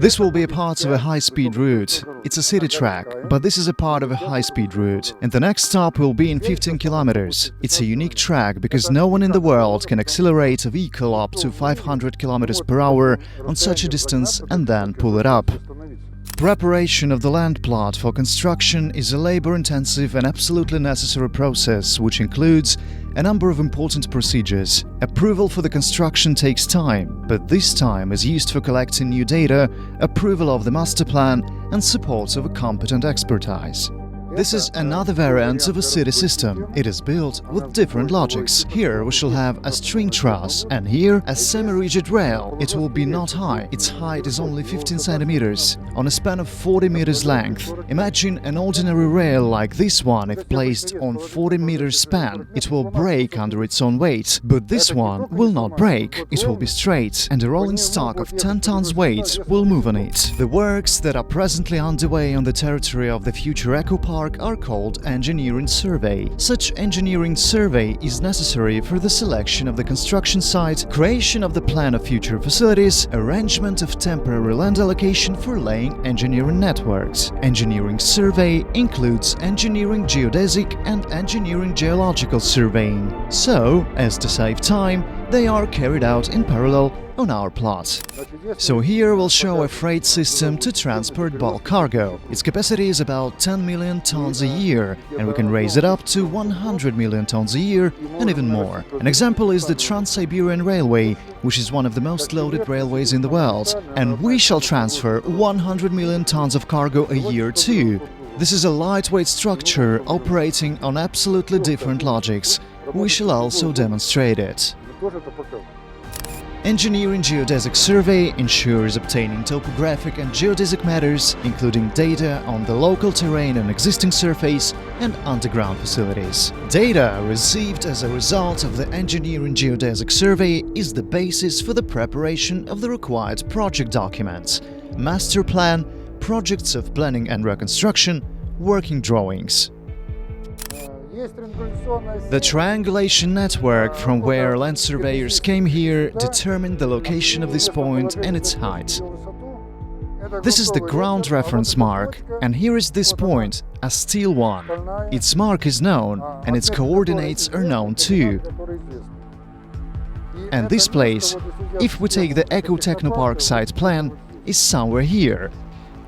This will be a part of a high-speed route. It's a city track, but this is a part of a high-speed route. And the next stop will be in 15 kilometers. It's a unique track because no one in the world can accelerate a vehicle up to 500 kilometers per hour on such a distance and then pull it up. Preparation of the land plot for construction is a labor-intensive and absolutely necessary process, which includes a number of important procedures. Approval for the construction takes time, but this time is used for collecting new data, approval of the master plan, and support of a competent expertise. This is another variant of a city system. It is built with different logics. Here we shall have a string truss, and here a semi-rigid rail. It will be not high. Its height is only 15 centimeters, on a span of 40 meters length. Imagine an ordinary rail like this one. If placed on 40 meters span, it will break under its own weight. But this one will not break. It will be straight, and a rolling stock of 10 tons weight will move on it. The works that are presently underway on the territory of the future EcoPark are called engineering survey. Such engineering survey is necessary for the selection of the construction site, creation of the plan of future facilities, arrangement of temporary land allocation for laying engineering networks. Engineering survey includes engineering geodesic and engineering geological surveying. So, as to save time, they are carried out in parallel on our plot. So here we'll show a freight system to transport bulk cargo. Its capacity is about 10 million tons a year, and we can raise it up to 100 million tons a year and even more. An example is the Trans-Siberian Railway, which is one of the most loaded railways in the world, and we shall transfer 100 million tons of cargo a year too. This is a lightweight structure operating on absolutely different logics. We shall also demonstrate it. Engineering geodesic survey ensures obtaining topographic and geodesic matters, including data on the local terrain and existing surface and underground facilities. Data received as a result of the engineering geodesic survey is the basis for the preparation of the required project documents, master plan, projects of planning and reconstruction, working drawings. The triangulation network from where land surveyors came here determined the location of this point and its height. This is the ground reference mark, and here is this point, a steel one. Its mark is known, and its coordinates are known too. And this place, if we take the EcoTechnoPark site plan, is somewhere here.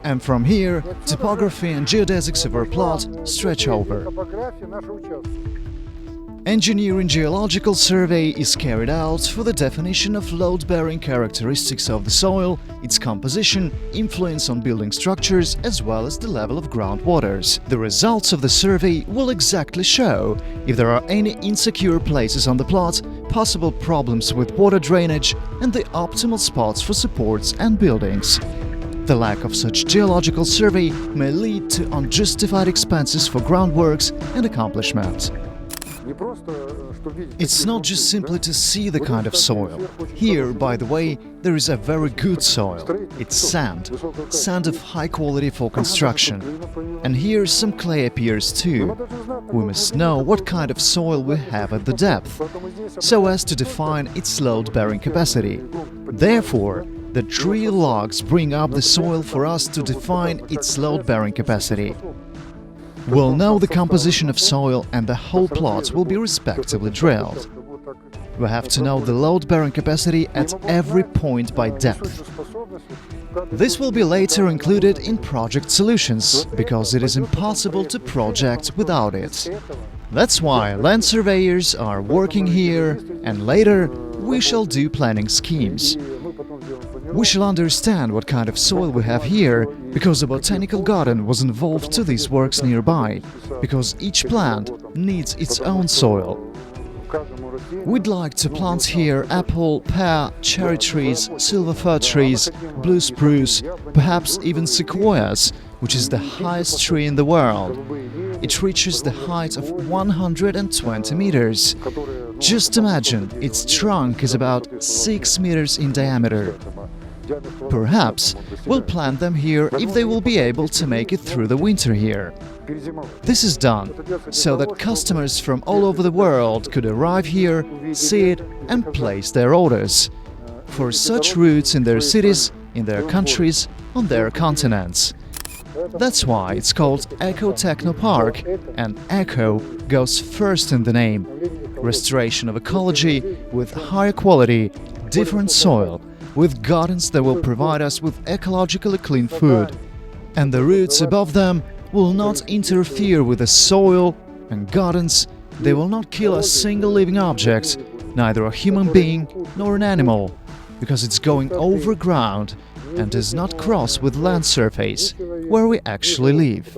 And from here, topography and geodesics of our plot stretch over. Engineering geological survey is carried out for the definition of load-bearing characteristics of the soil, its composition, influence on building structures, as well as the level of groundwaters. The results of the survey will exactly show if there are any insecure places on the plot, possible problems with water drainage, and the optimal spots for supports and buildings. The lack of such geological survey may lead to unjustified expenses for groundworks and accomplishment. It's not just simply to see the kind of soil. Here, by the way, there is a very good soil. It's sand. Sand of high quality for construction. And here some clay appears too. We must know what kind of soil we have at the depth, so as to define its load-bearing capacity. Therefore, the drill logs bring up the soil for us to define its load-bearing capacity. We'll know the composition of soil and the whole plot will be respectively drilled. We have to know the load-bearing capacity at every point by depth. This will be later included in project solutions, because it is impossible to project without it. That's why land surveyors are working here, and later we shall do planning schemes. We shall understand what kind of soil we have here, because a botanical garden was involved to these works nearby, because each plant needs its own soil. We'd like to plant here apple, pear, cherry trees, silver fir trees, blue spruce, perhaps even sequoias, which is the highest tree in the world. It reaches the height of 120 meters. Just imagine, its trunk is about 6 meters in diameter. Perhaps we'll plant them here if they will be able to make it through the winter here. This is done so that customers from all over the world could arrive here, see it and place their orders. For such routes in their cities, in their countries, on their continents. That's why it's called EcoTechnoPark, and eco goes first in the name. Restoration of ecology with higher quality, different soil, with gardens that will provide us with ecologically clean food. And the roots above them will not interfere with the soil and gardens. They will not kill a single living object, neither a human being nor an animal, because it's going over ground and does not cross with land surface, where we actually live.